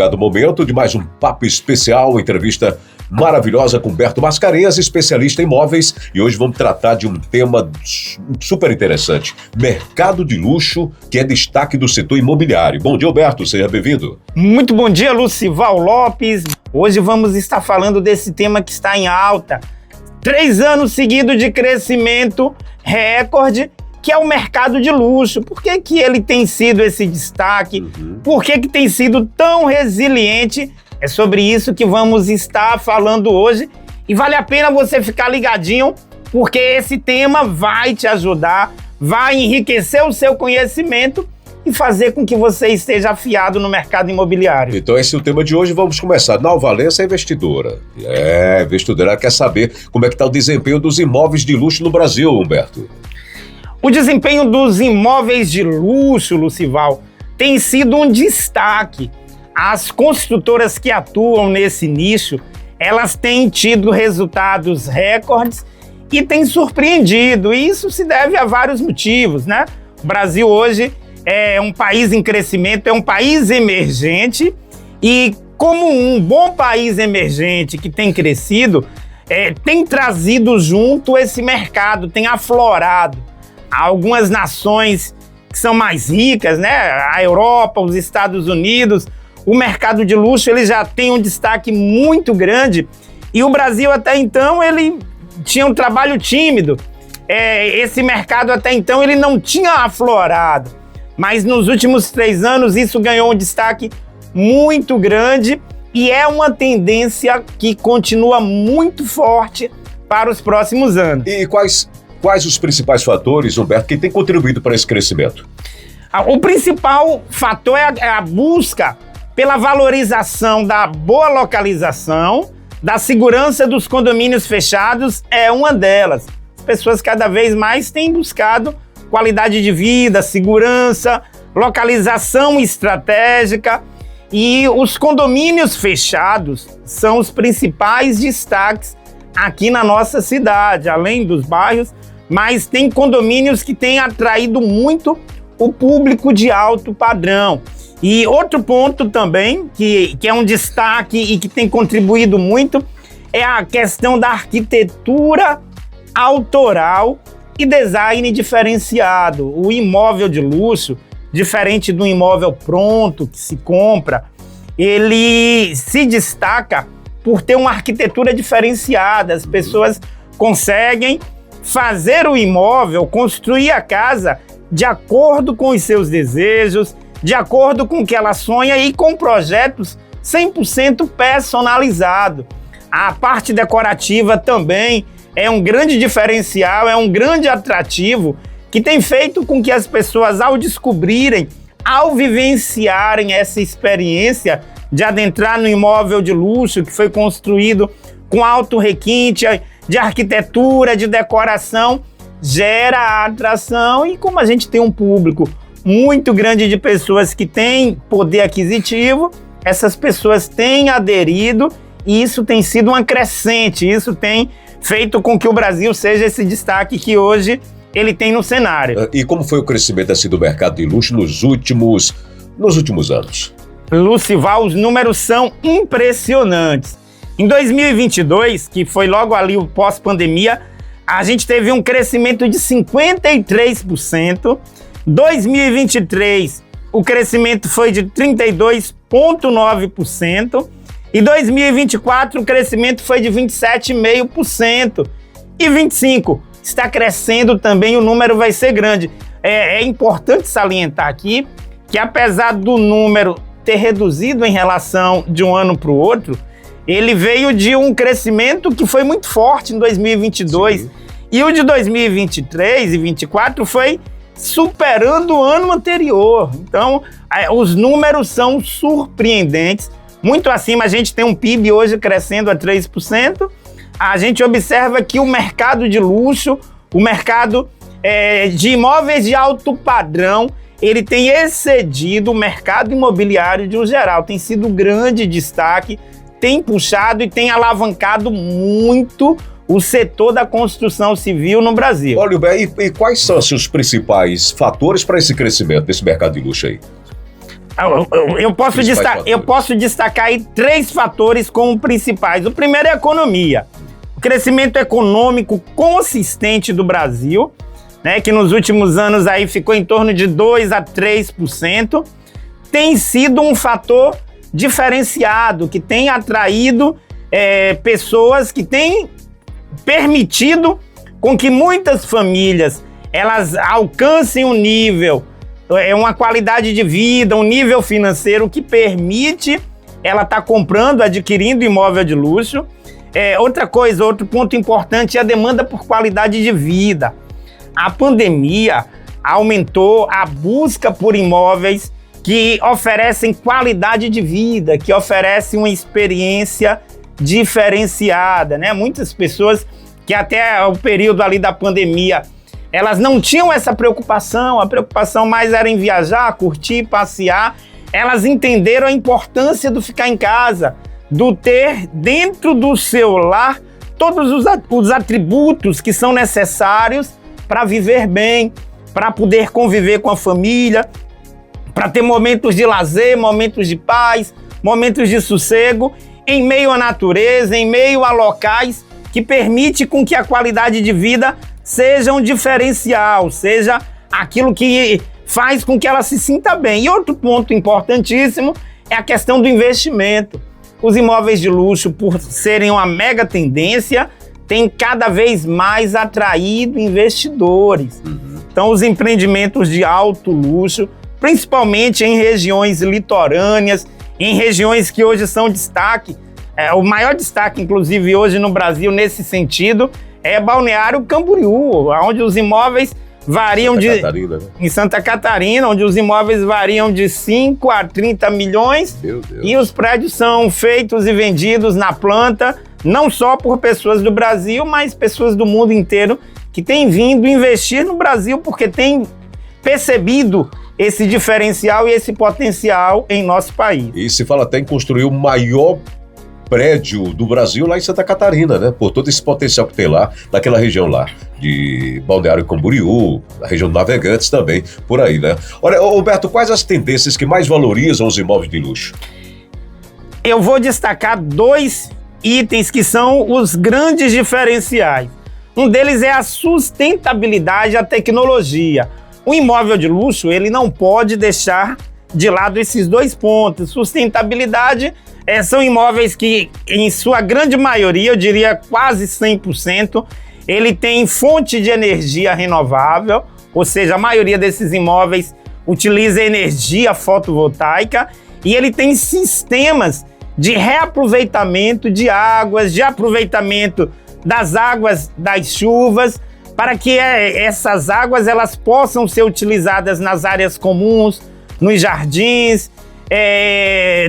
Chegado o momento de mais um papo especial, entrevista maravilhosa com Humberto Mascarenhas, especialista em imóveis, e hoje vamos tratar de um tema super interessante, mercado de luxo, que é destaque do setor imobiliário. Bom dia, Humberto, seja bem-vindo. Muito bom dia, Lucival Lopes. Hoje vamos estar falando desse tema que está em alta. 3 anos seguidos de crescimento recorde, que é o mercado de luxo. Por que que ele tem sido esse destaque? Por que que tem sido tão resiliente? É sobre isso que vamos estar falando hoje. E vale a pena você ficar ligadinho, porque esse tema vai te ajudar, vai enriquecer o seu conhecimento e fazer com que você esteja afiado no mercado imobiliário. Então esse é o tema de hoje, vamos começar. Nova Valença é investidora. Investidora quer saber como é que está o desempenho dos imóveis de luxo no Brasil, Humberto. O desempenho dos imóveis de luxo, Lucival, tem sido um destaque. As construtoras que atuam nesse nicho, elas têm tido resultados recordes e têm surpreendido. E isso se deve a vários motivos, né? O Brasil hoje é um país em crescimento, é um país emergente e, como um bom país emergente que tem crescido, tem trazido junto esse mercado, tem aflorado. Algumas nações que são mais ricas, né? A Europa, os Estados Unidos, o mercado de luxo ele já tem um destaque muito grande e o Brasil até então ele tinha um trabalho tímido. Esse mercado até então ele não tinha aflorado, mas nos últimos 3 anos isso ganhou um destaque muito grande e é uma tendência que continua muito forte para os próximos anos. E quais os principais fatores, Humberto, que tem contribuído para esse crescimento? O principal fator é a busca pela valorização da boa localização, da segurança dos condomínios fechados, é uma delas. As pessoas cada vez mais têm buscado qualidade de vida, segurança, localização estratégica, e os condomínios fechados são os principais destaques aqui na nossa cidade, além dos bairros, mas tem condomínios que têm atraído muito o público de alto padrão. E outro ponto também, que é um destaque e que tem contribuído muito, é a questão da arquitetura autoral e design diferenciado. O imóvel de luxo, diferente do imóvel pronto que se compra, ele se destaca por ter uma arquitetura diferenciada. As pessoas conseguem fazer o imóvel, construir a casa de acordo com os seus desejos, de acordo com o que ela sonha e com projetos 100% personalizados. A parte decorativa também é um grande diferencial, é um grande atrativo que tem feito com que as pessoas, ao descobrirem, ao vivenciarem essa experiência de adentrar no imóvel de luxo que foi construído com alto requinte de arquitetura, de decoração, gera atração. E como a gente tem um público muito grande de pessoas que têm poder aquisitivo, essas pessoas têm aderido e isso tem sido uma crescente, isso tem feito com que o Brasil seja esse destaque que hoje ele tem no cenário. E como foi o crescimento assim, do mercado de luxo nos últimos anos? Lucival, os números são impressionantes. Em 2022, que foi logo ali o pós-pandemia, a gente teve um crescimento de 53%. 2023, o crescimento foi de 32,9%. E 2024, o crescimento foi de 27,5%. E 25, está crescendo também, o número vai ser grande. É importante salientar aqui que apesar do número ter reduzido em relação de um ano para o outro, ele veio de um crescimento que foi muito forte em 2022. Sim. E o de 2023 e 2024 foi superando o ano anterior. Então, os números são surpreendentes. Muito acima, a gente tem um PIB hoje crescendo a 3%. A gente observa que o mercado de luxo, o mercado de imóveis de alto padrão, ele tem excedido o mercado imobiliário de um geral. Tem sido grande destaque, tem puxado e tem alavancado muito o setor da construção civil no Brasil. Olha, e quais são os principais fatores para esse crescimento desse mercado de luxo aí? Eu posso destacar aí 3 fatores como principais. O primeiro é a economia. O crescimento econômico consistente do Brasil, né, que nos últimos anos aí ficou em torno de 2 a 3%, tem sido um fator diferenciado, que tem atraído pessoas, que tem permitido com que muitas famílias elas alcancem um nível, uma qualidade de vida, um nível financeiro que permite ela estar comprando, adquirindo imóvel de luxo. Outra coisa, outro ponto importante é a demanda por qualidade de vida. A pandemia aumentou a busca por imóveis que oferecem qualidade de vida, que oferecem uma experiência diferenciada, né? Muitas pessoas que até o período ali da pandemia, elas não tinham essa preocupação, a preocupação mais era em viajar, curtir, passear. Elas entenderam a importância do ficar em casa, do ter dentro do seu lar todos os atributos que são necessários para viver bem, para poder conviver com a família, para ter momentos de lazer, momentos de paz, momentos de sossego, em meio à natureza, em meio a locais que permite com que a qualidade de vida seja um diferencial, seja aquilo que faz com que ela se sinta bem. E outro ponto importantíssimo é a questão do investimento. Os imóveis de luxo, por serem uma mega tendência, têm cada vez mais atraído investidores. Então, os empreendimentos de alto luxo, principalmente em regiões litorâneas, em regiões que hoje são destaque, o maior destaque, inclusive, hoje no Brasil, nesse sentido, é Balneário Camboriú, onde os imóveis variam em Santa Catarina, onde os imóveis variam de 5 a 30 milhões. Meu Deus. E os prédios são feitos e vendidos na planta, não só por pessoas do Brasil, mas pessoas do mundo inteiro que têm vindo investir no Brasil porque têm percebido esse diferencial e esse potencial em nosso país. E se fala até em construir o maior prédio do Brasil lá em Santa Catarina, né? Por todo esse potencial que tem lá, naquela região lá, de Balneário Camboriú, a região de Navegantes também, por aí, né? Olha, Roberto, quais as tendências que mais valorizam os imóveis de luxo? Eu vou destacar 2 itens que são os grandes diferenciais. Um deles é a sustentabilidade e a tecnologia. O imóvel de luxo, ele não pode deixar de lado esses 2 pontos. Sustentabilidade são imóveis que, em sua grande maioria, eu diria quase 100%, ele tem fonte de energia renovável, ou seja, a maioria desses imóveis utiliza energia fotovoltaica e ele tem sistemas de reaproveitamento de águas, de aproveitamento das águas das chuvas, para que essas águas elas possam ser utilizadas nas áreas comuns, nos jardins,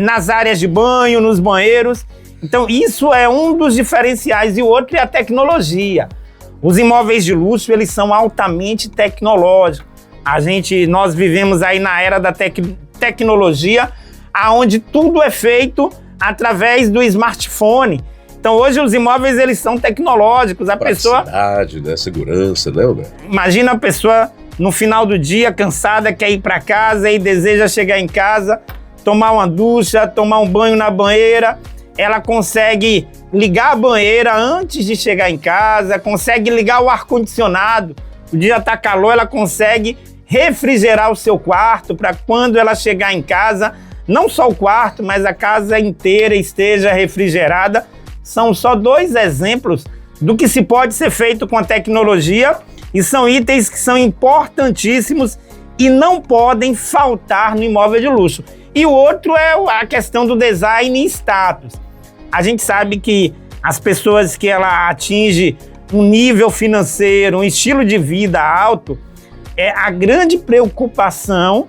nas áreas de banho, nos banheiros. Então isso é um dos diferenciais. E o outro é a tecnologia. Os imóveis de luxo, eles são altamente tecnológicos. Nós vivemos aí na era da tecnologia, onde tudo é feito através do smartphone. Então hoje os imóveis eles são tecnológicos. Praticidade, né? Segurança, né, Roberto? Imagina a pessoa no final do dia cansada, quer ir para casa e deseja chegar em casa, tomar uma ducha, tomar um banho na banheira. Ela consegue ligar a banheira antes de chegar em casa, consegue ligar o ar-condicionado. O dia está calor, ela consegue refrigerar o seu quarto para quando ela chegar em casa, não só o quarto, mas a casa inteira esteja refrigerada. São só 2 exemplos do que se pode ser feito com a tecnologia e são itens que são importantíssimos e não podem faltar no imóvel de luxo. E o outro é a questão do design e status. A gente sabe que as pessoas que ela atinge um nível financeiro, um estilo de vida alto, a grande preocupação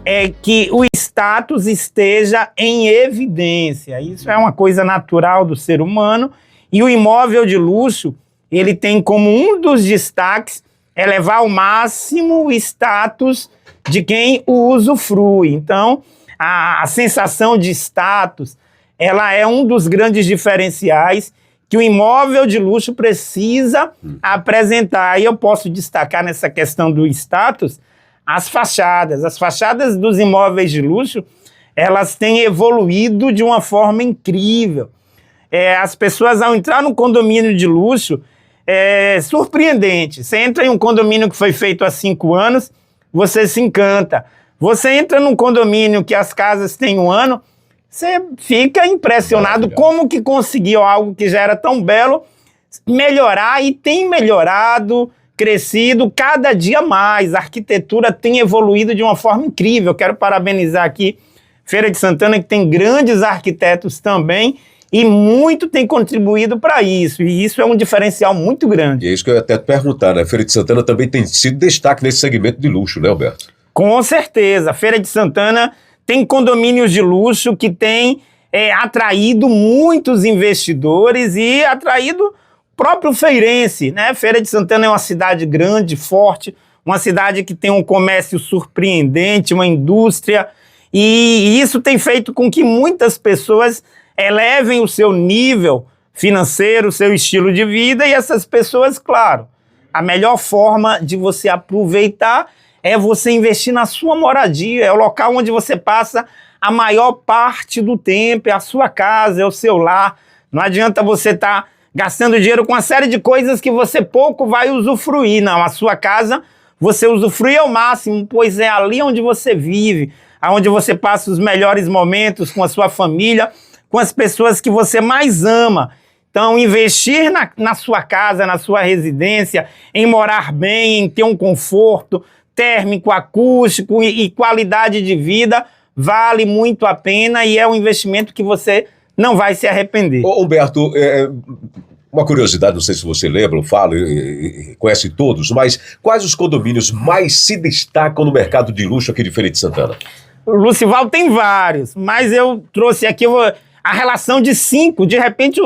é que o status esteja em evidência. Isso é uma coisa natural do ser humano e o imóvel de luxo, ele tem como um dos destaques elevar ao máximo o status de quem o usufrui. Então, a sensação de status, ela é um dos grandes diferenciais que o imóvel de luxo precisa apresentar. E eu posso destacar nessa questão do status as fachadas. As fachadas dos imóveis de luxo, elas têm evoluído de uma forma incrível. As pessoas, ao entrar num condomínio de luxo, é surpreendente. Você entra em um condomínio que foi feito há 5 anos, você se encanta. Você entra num condomínio que as casas têm 1 ano, você fica impressionado como que conseguiu algo que já era tão belo melhorar, e tem melhorado, crescido cada dia mais. A arquitetura tem evoluído de uma forma incrível. Quero parabenizar aqui Feira de Santana, que tem grandes arquitetos também, e muito tem contribuído para isso, e isso é um diferencial muito grande. E é isso que eu ia até te perguntar, né? Feira de Santana também tem sido destaque nesse segmento de luxo, né, Alberto? Com certeza. A Feira de Santana tem condomínios de luxo que tem atraído muitos investidores e atraído o próprio feirense, né? Feira de Santana é uma cidade grande, forte, uma cidade que tem um comércio surpreendente, uma indústria, e isso tem feito com que muitas pessoas elevem o seu nível financeiro, o seu estilo de vida, e essas pessoas, claro, a melhor forma de você aproveitar é você investir na sua moradia, é o local onde você passa a maior parte do tempo, é a sua casa, é o seu lar. Não adianta você estar gastando dinheiro com uma série de coisas que você pouco vai usufruir. Não, a sua casa você usufrui ao máximo, pois é ali onde você vive, onde você passa os melhores momentos com a sua família, com as pessoas que você mais ama. Então, investir na sua casa, na sua residência, em morar bem, em ter um conforto térmico, acústico e qualidade de vida, vale muito a pena, e é um investimento que você não vai se arrepender. Ô, Humberto, uma curiosidade, não sei se você lembra, fala e conhece todos, mas quais os condomínios mais se destacam no mercado de luxo aqui de Feira de Santana? Lucival tem vários, mas eu trouxe aqui a relação de 5. De repente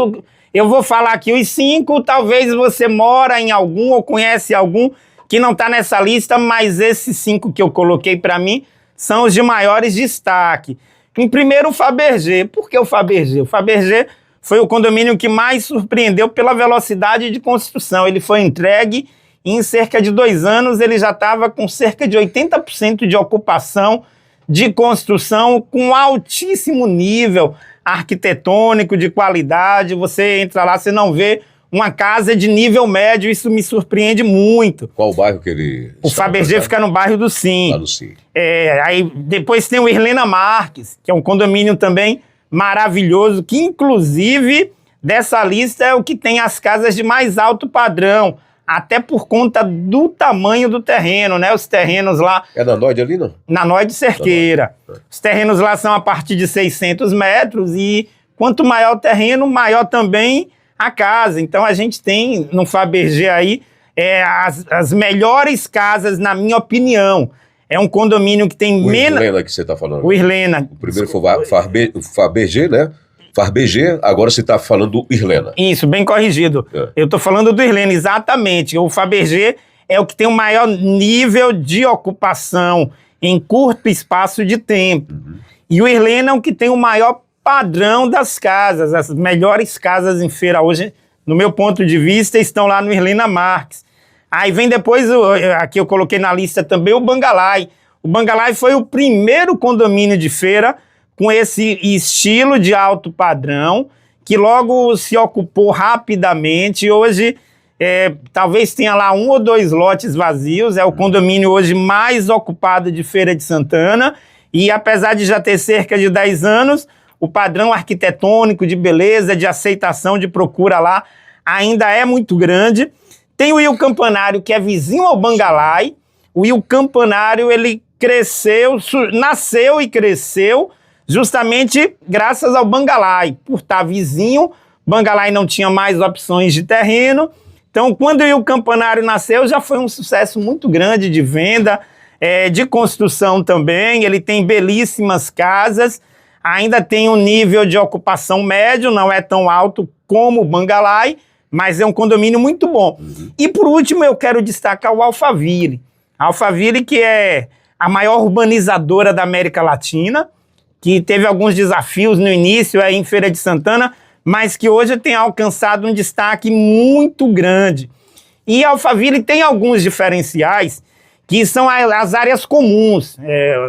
eu vou falar aqui os 5, talvez você mora em algum ou conhece algum que não está nessa lista, mas esses 5 que eu coloquei para mim são os de maiores destaque. Em primeiro, o Fabergé. Por que o Fabergé? O Fabergé foi o condomínio que mais surpreendeu pela velocidade de construção. Ele foi entregue e em cerca de 2 anos ele já estava com cerca de 80% de ocupação, de construção, com altíssimo nível arquitetônico, de qualidade. Você entra lá, você não vê uma casa de nível médio, isso me surpreende muito. Qual o bairro que ele... O Fabergé fica no bairro do Sim. Lá no Sim. Aí depois tem o Irlena Marques, que é um condomínio também maravilhoso, que inclusive dessa lista é o que tem as casas de mais alto padrão, até por conta do tamanho do terreno, né? Os terrenos lá... É na Noide ali, não? Na Noide Cerqueira. Os terrenos lá são a partir de 600 metros, e quanto maior o terreno, maior também a casa. Então a gente tem no Fabergé aí as melhores casas, na minha opinião. É um condomínio que tem menos... O Irlena que você está falando. O Irlena. O primeiro foi o Fabergé, né? Fabergé, agora você está falando do Irlena. Isso, bem corrigido. Eu estou falando do Irlena, exatamente. O Fabergé é o que tem o maior nível de ocupação em curto espaço de tempo. E o Irlena é o que tem o maior padrão das casas. As melhores casas em feira hoje, no meu ponto de vista, estão lá no Irlena Marques. Aí vem depois, aqui eu coloquei na lista também, o Bangalai. O Bangalai foi o primeiro condomínio de feira com esse estilo de alto padrão, que logo se ocupou rapidamente. Hoje, talvez tenha lá 1 ou 2 lotes vazios, é o condomínio hoje mais ocupado de Feira de Santana, e apesar de já ter cerca de 10 anos, o padrão arquitetônico de beleza, de aceitação, de procura lá, ainda é muito grande. Tem o Il Campanário, que é vizinho ao Bangalai. O Il Campanário, ele cresceu, nasceu e cresceu justamente graças ao Bangalai. Por estar vizinho, Bangalai não tinha mais opções de terreno. Então, quando o Il Campanário nasceu, já foi um sucesso muito grande de venda, de construção também. Ele tem belíssimas casas, ainda tem um nível de ocupação médio, não é tão alto como o Bangalai, mas é um condomínio muito bom. E por último, eu quero destacar o Alphaville. A Alphaville, que é a maior urbanizadora da América Latina, que teve alguns desafios no início em Feira de Santana, mas que hoje tem alcançado um destaque muito grande. E a Alphaville tem alguns diferenciais, que são as áreas comuns.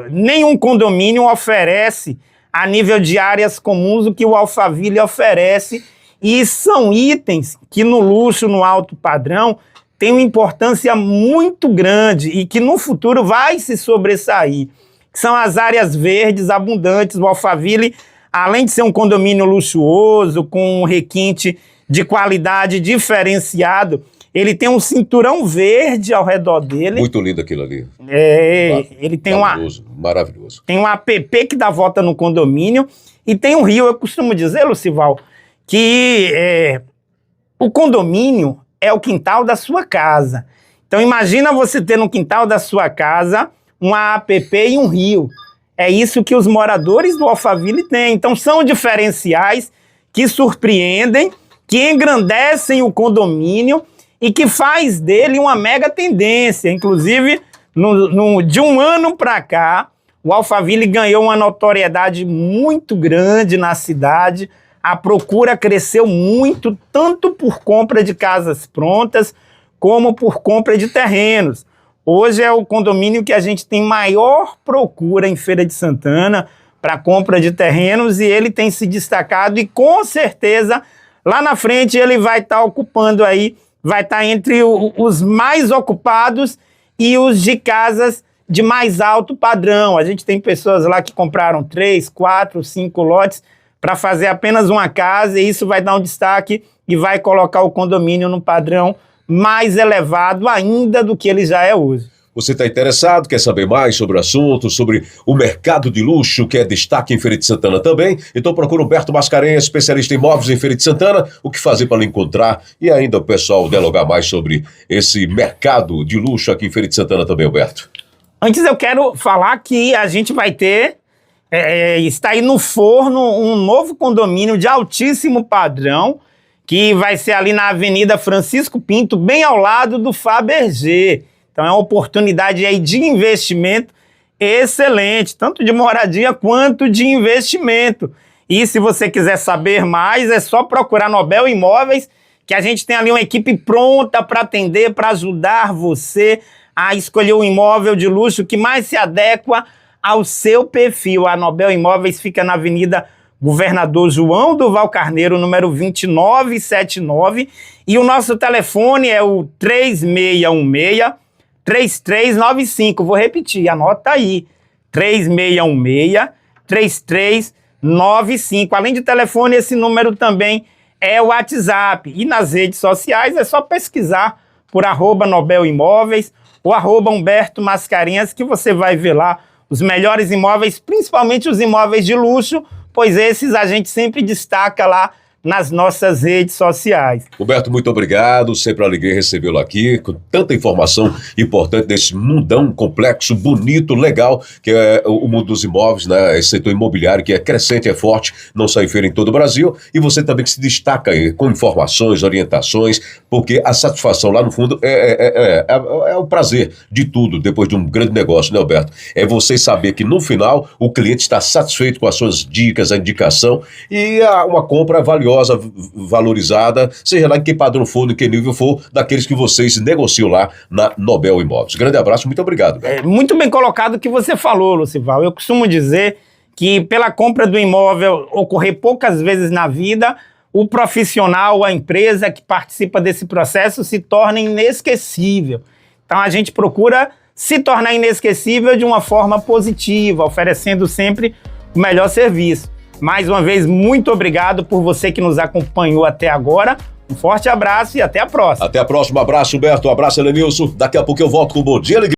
Nenhum condomínio oferece a nível de áreas comuns o que o Alphaville oferece, e são itens que no luxo, no alto padrão, tem uma importância muito grande e que no futuro vai se sobressair. São as áreas verdes abundantes. O Alphaville, além de ser um condomínio luxuoso, com um requinte de qualidade diferenciado, ele tem um cinturão verde ao redor dele. Muito lindo aquilo ali. Ele tem maravilhoso. Tem um app que dá volta no condomínio e tem um rio. Eu costumo dizer, Lucival, que o condomínio é o quintal da sua casa. Então imagina você ter no quintal da sua casa uma app e um rio. É isso que os moradores do Alphaville têm. Então são diferenciais que surpreendem, que engrandecem o condomínio e que faz dele uma mega tendência. Inclusive, de um ano para cá, o Alphaville ganhou uma notoriedade muito grande na cidade. A procura cresceu muito, tanto por compra de casas prontas, como por compra de terrenos. Hoje é o condomínio que a gente tem maior procura em Feira de Santana para compra de terrenos, e ele tem se destacado e com certeza lá na frente ele vai estar ocupando aí, vai estar entre os mais ocupados e os de casas de mais alto padrão. A gente tem pessoas lá que compraram 3, 4, 5 lotes para fazer apenas uma casa, e isso vai dar um destaque e vai colocar o condomínio num padrão mais elevado ainda do que ele já é hoje. Você está interessado, quer saber mais sobre o assunto, sobre o mercado de luxo, que é destaque em Feira de Santana também? Então procura Humberto Mascarenhas, especialista em imóveis em Feira de Santana, o que fazer para lhe encontrar e ainda o pessoal dialogar mais sobre esse mercado de luxo aqui em Feira de Santana também, Humberto. Antes eu quero falar que a gente vai ter, está aí no forno, um novo condomínio de altíssimo padrão, que vai ser ali na Avenida Francisco Pinto, bem ao lado do Fabergé. Então é uma oportunidade aí de investimento excelente, tanto de moradia quanto de investimento. E se você quiser saber mais, é só procurar Nobel Imóveis, que a gente tem ali uma equipe pronta para atender, para ajudar você a escolher o imóvel de luxo que mais se adequa ao seu perfil. A Nobel Imóveis fica na Avenida Governador João Duval Carneiro, número 2979, e o nosso telefone é o 3616-3395. Vou repetir, anota aí, 3616-3395. Além de telefone, esse número também é o WhatsApp. E nas redes sociais é só pesquisar por @Nobel Imóveis ou @Humberto Mascarenhas, que você vai ver lá os melhores imóveis, principalmente os imóveis de luxo, pois esses a gente sempre destaca lá nas nossas redes sociais. Humberto, muito obrigado, sempre uma alegria recebê-lo aqui, com tanta informação importante desse mundão complexo, bonito, legal, que é o mundo dos imóveis, né? Esse setor imobiliário que é crescente, é forte, não só em feira em todo o Brasil, e você também que se destaca aí com informações, orientações, porque a satisfação lá no fundo é o prazer de tudo, depois de um grande negócio, né, Humberto? É você saber que no final o cliente está satisfeito com as suas dicas, a indicação, e uma compra valiosa, valorizada, seja lá em que padrão for, em que nível for, daqueles que vocês negociam lá na Nobel Imóveis. Grande abraço, muito obrigado. Muito bem colocado o que você falou, Lucival. Eu costumo dizer que pela compra do imóvel ocorrer poucas vezes na vida, o profissional, a empresa que participa desse processo se torna inesquecível. Então a gente procura se tornar inesquecível de uma forma positiva, oferecendo sempre o melhor serviço. Mais uma vez, muito obrigado por você que nos acompanhou até agora. Um forte abraço e até a próxima. Até a próxima. Abraço, Humberto. Abraço, Elenilson. Daqui a pouco eu volto com o Bom Dia Alegria.